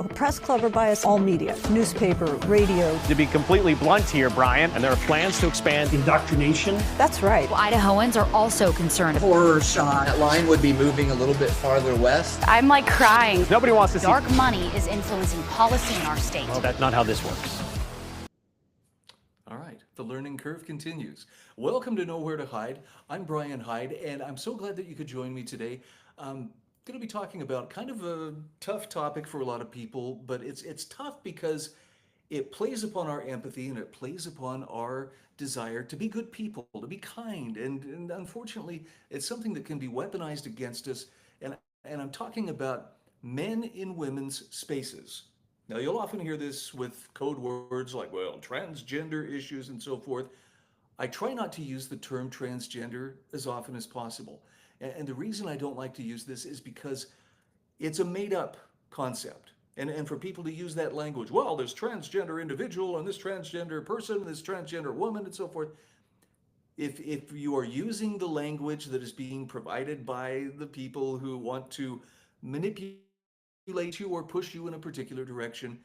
a press club or bias all media, newspaper, radio. To be completely blunt here, Brian, and there are plans to expand indoctrination. That's right. Well, Idahoans are also concerned. Horror shot. That line would be moving a little bit farther west. I'm like crying. Nobody wants to see dark money is influencing policy in our state. Well, that's not how this works. All right, the learning curve continues. Welcome to Nowhere to Hide. I'm Brian Hyde, and I'm so glad that you could join me today. I'm going to be talking about kind of a tough topic for a lot of people, but it's tough because it plays upon our empathy and it plays upon our desire to be good people, to be kind, and unfortunately, it's something that can be weaponized against us, and I'm talking about men in women's spaces. Now, you'll often hear this with code words like, well, transgender issues and so forth. I try not to use the term transgender as often as possible. And the reason I don't like to use this is because it's a made-up concept. And for people to use that language, well, this transgender individual and this transgender person, this transgender woman and so forth, if you are using the language that is being provided by the people who want to manipulate you or push you in a particular direction,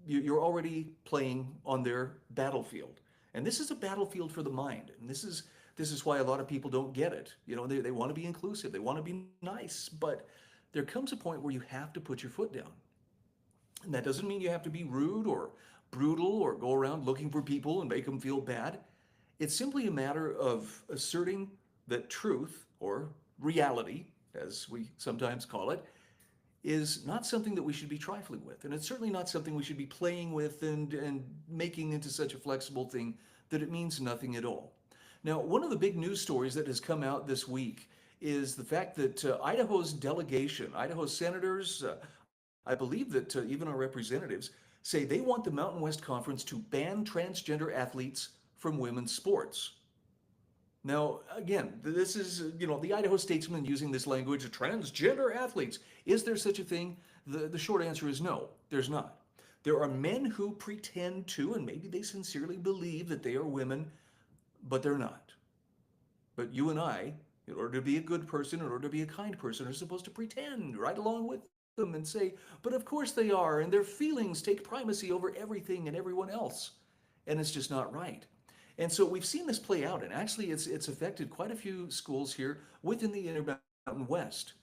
you're already playing on their battlefield. And this is a battlefield for the mind. And this is why a lot of people don't get it. You know, they want to be inclusive, they want to be nice, but there comes a point where you have to put your foot down. And that doesn't mean you have to be rude or brutal or go around looking for people and make them feel bad. It's simply a matter of asserting that truth, or reality, as we sometimes call it, is not something that we should be trifling with. And it's certainly not something we should be playing with and making into such a flexible thing that it means nothing at all. Now, one of the big news stories that has come out this week is the fact that Idaho's delegation, Idaho's senators, I believe that even our representatives, say they want the Mountain West Conference to ban transgender athletes from women's sports. Now, again, this is, the Idaho statesman using this language, transgender athletes. Is there such a thing? The short answer is no, there's not. There are men who pretend to, and maybe they sincerely believe that they are women, but they're not. But you and I, in order to be a good person, in order to be a kind person, are supposed to pretend right along with them and say, but of course they are, and their feelings take primacy over everything and everyone else. And it's just not right. And so we've seen this play out, and actually it's affected quite a few schools here within the Intermountain West.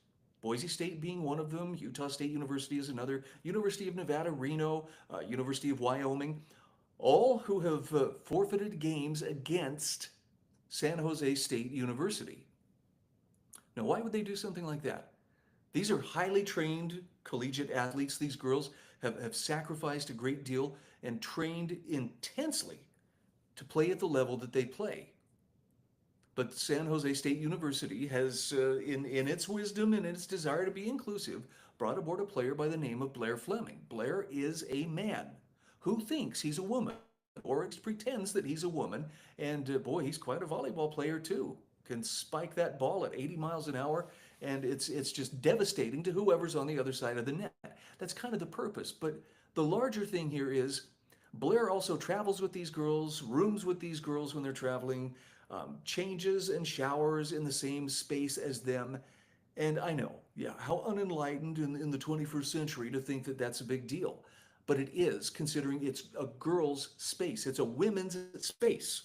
Boise State being one of them, Utah State University is another, University of Nevada, Reno, University of Wyoming, all who have forfeited games against San Jose State University. Now, why would they do something like that? These are highly trained collegiate athletes. These girls have sacrificed a great deal and trained intensely to play at the level that they play. But San Jose State University has, in its wisdom and its desire to be inclusive, brought aboard a player by the name of Blair Fleming. Blair is a man who thinks he's a woman, or pretends that he's a woman, and boy, he's quite a volleyball player too. Can spike that ball at 80 miles an hour, and it's just devastating to whoever's on the other side of the net. That's kind of the purpose, but the larger thing here is Blair also travels with these girls, rooms with these girls when they're traveling, changes and showers in the same space as them. And I know, how unenlightened in the 21st century to think that that's a big deal. But it is, considering it's a girl's space. It's a women's space.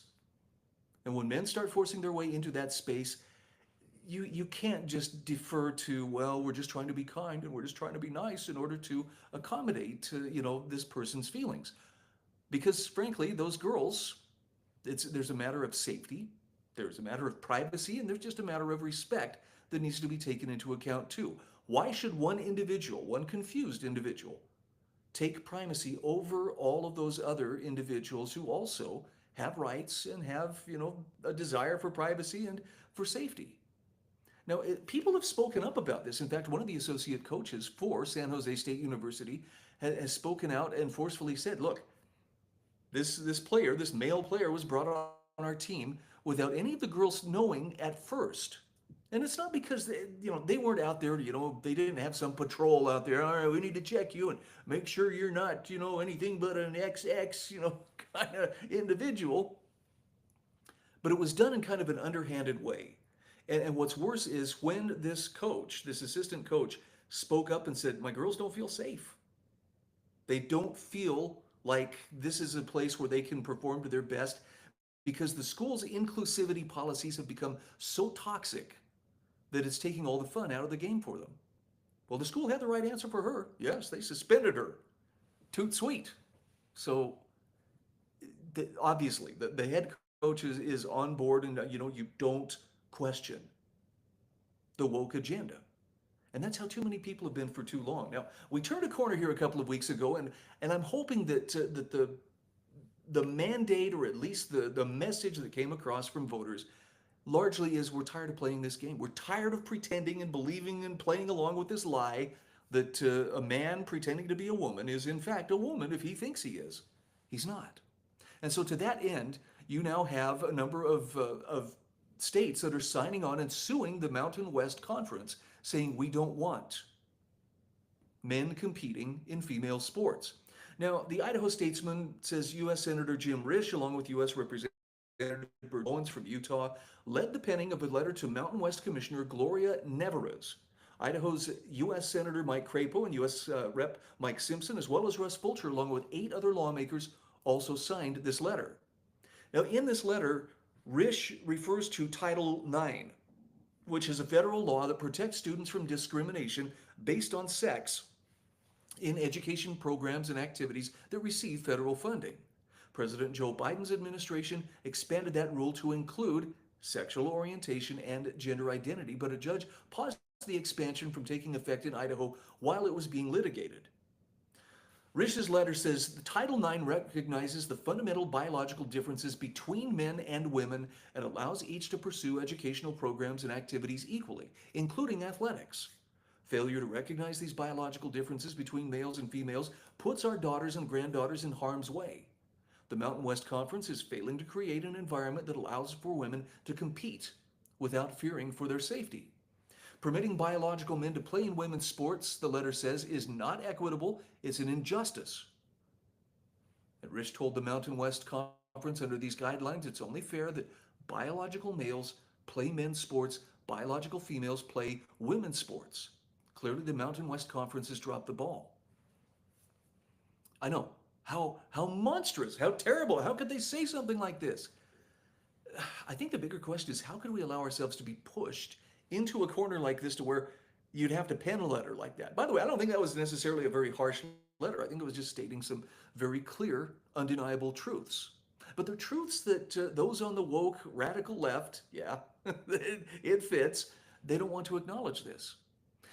And when men start forcing their way into that space, you can't just defer to, well, we're just trying to be kind and we're just trying to be nice in order to accommodate, this person's feelings. Because frankly, those girls, there's a matter of safety, there's a matter of privacy, and there's just a matter of respect that needs to be taken into account too. Why should one individual, one confused individual, take primacy over all of those other individuals who also have rights and have, a desire for privacy and for safety? Now, people have spoken up about this. In fact, one of the associate coaches for San Jose State University has spoken out and forcefully said, look, this male player was brought on our team without any of the girls knowing at first. And it's not because they weren't out there, they didn't have some patrol out there. All right, we need to check you and make sure you're not, anything but an XX, kind of individual. But it was done in kind of an underhanded way. And what's worse is when this assistant coach, spoke up and said, my girls don't feel safe. They don't feel like this is a place where they can perform to their best because the school's inclusivity policies have become so toxic that it's taking all the fun out of the game for them. Well, the school had the right answer for her. Yes, they suspended her. Toot sweet. So obviously, the head coach is on board, and you don't question the woke agenda. And that's how too many people have been for too long. Now, we turned a corner here a couple of weeks ago, and I'm hoping that the mandate, or at least the message that came across from voters, largely is we're tired of playing this game. We're tired of pretending and believing and playing along with this lie that a man pretending to be a woman is in fact a woman if he thinks he is. He's not. And so to that end, you now have a number of states that are signing on and suing the Mountain West Conference, saying we don't want men competing in female sports. Now, the Idaho Statesman says U.S. Senator Jim Risch, along with U.S. Representative Bert Owens from Utah, led the penning of a letter to Mountain West Commissioner Gloria Nevarez. Idaho's U.S. Senator Mike Crapo and U.S. Rep. Mike Simpson, as well as Russ Fulcher, along with 8 other lawmakers, also signed this letter. Now, in this letter, Risch refers to Title IX, which is a federal law that protects students from discrimination based on sex in education programs and activities that receive federal funding. President Joe Biden's administration expanded that rule to include sexual orientation and gender identity, but a judge paused the expansion from taking effect in Idaho while it was being litigated. Risch's letter says the Title IX recognizes the fundamental biological differences between men and women and allows each to pursue educational programs and activities equally, including athletics. Failure to recognize these biological differences between males and females puts our daughters and granddaughters in harm's way. The Mountain West Conference is failing to create an environment that allows for women to compete without fearing for their safety. Permitting biological men to play in women's sports, the letter says, is not equitable, it's an injustice. And Risch told the Mountain West Conference under these guidelines, it's only fair that biological males play men's sports, biological females play women's sports. Clearly, the Mountain West Conference has dropped the ball. I know. How monstrous, how terrible, how could they say something like this? I think the bigger question is how could we allow ourselves to be pushed into a corner like this to where you'd have to pen a letter like that? By the way, I don't think that was necessarily a very harsh letter. I think it was just stating some very clear, undeniable truths. But they're truths that those on the woke, radical left, yeah, it fits, they don't want to acknowledge this.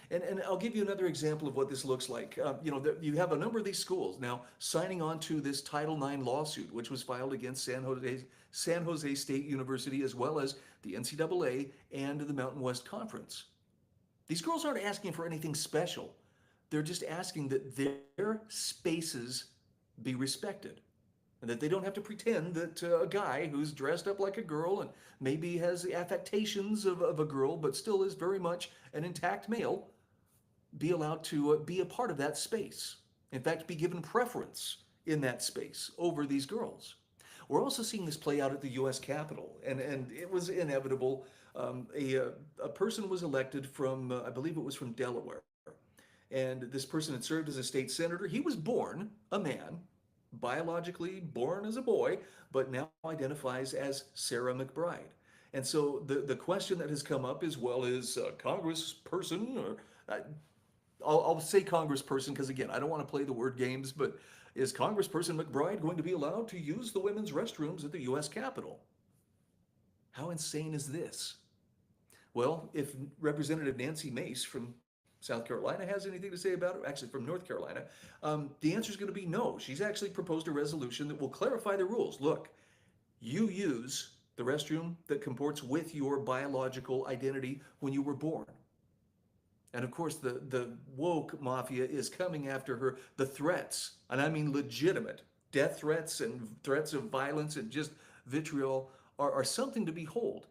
And I'll give you another example of what this looks like. You have a number of these schools now signing on to this Title IX lawsuit, which was filed against San Jose State University, as well as the NCAA and the Mountain West Conference. These girls aren't asking for anything special. They're just asking that their spaces be respected, and that they don't have to pretend that a guy who's dressed up like a girl and maybe has the affectations of a girl, but still is very much an intact male, be allowed to be a part of that space. In fact, be given preference in that space over these girls. We're also seeing this play out at the U.S. Capitol, and it was inevitable. A person was elected from, I believe it was from Delaware, and this person had served as a state senator. He was born a man, biologically born as a boy, but now identifies as Sarah McBride. And so the question that has come up is, well, is Congressperson, or I'll say Congressperson because, again, I don't want to play the word games, but is Congressperson McBride going to be allowed to use the women's restrooms at the U.S. Capitol? How insane is this? Well, if Representative Nancy Mace from South Carolina has anything to say about it, actually from North Carolina, the answer is going to be no. She's actually proposed a resolution that will clarify the rules. Look, you use the restroom that comports with your biological identity when you were born. And of course, the woke mafia is coming after her. The threats, and I mean legitimate, death threats and threats of violence and just vitriol are something to behold.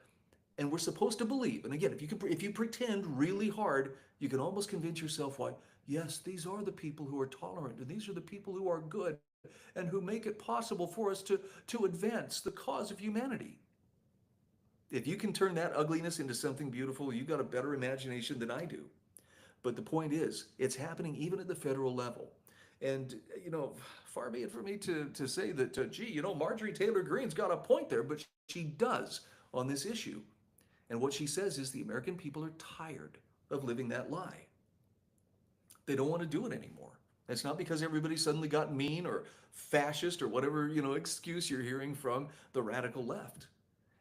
And we're supposed to believe, and again, if you pretend really hard, you can almost convince yourself why, yes, these are the people who are tolerant, and these are the people who are good, and who make it possible for us to advance the cause of humanity. If you can turn that ugliness into something beautiful, you've got a better imagination than I do. But the point is, it's happening even at the federal level. And, far be it for me to say that, gee, Marjorie Taylor Greene's got a point there, but she does on this issue. And what she says is the American people are tired of living that lie. They don't want to do it anymore. It's not because everybody suddenly got mean or fascist or whatever, excuse you're hearing from the radical left.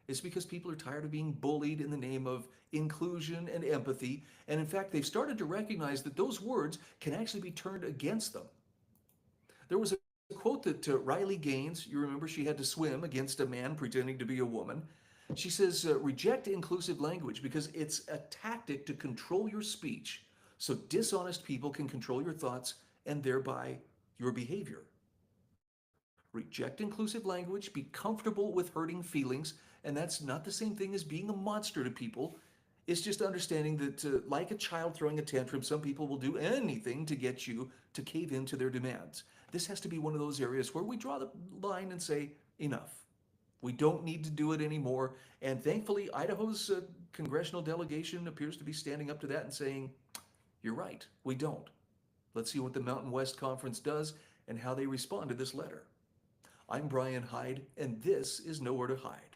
It's because people are tired of being bullied in the name of inclusion and empathy. And in fact, they've started to recognize that those words can actually be turned against them. There was a quote that Riley Gaines, you remember she had to swim against a man pretending to be a woman. She says, reject inclusive language because it's a tactic to control your speech so dishonest people can control your thoughts and thereby your behavior. Reject inclusive language, be comfortable with hurting feelings, and that's not the same thing as being a monster to people. It's just understanding that, like a child throwing a tantrum, some people will do anything to get you to cave into their demands. This has to be one of those areas where we draw the line and say, enough. We don't need to do it anymore. And thankfully, Idaho's congressional delegation appears to be standing up to that and saying, you're right, we don't. Let's see what the Mountain West Conference does and how they respond to this letter. I'm Brian Hyde, and this is Nowhere to Hide.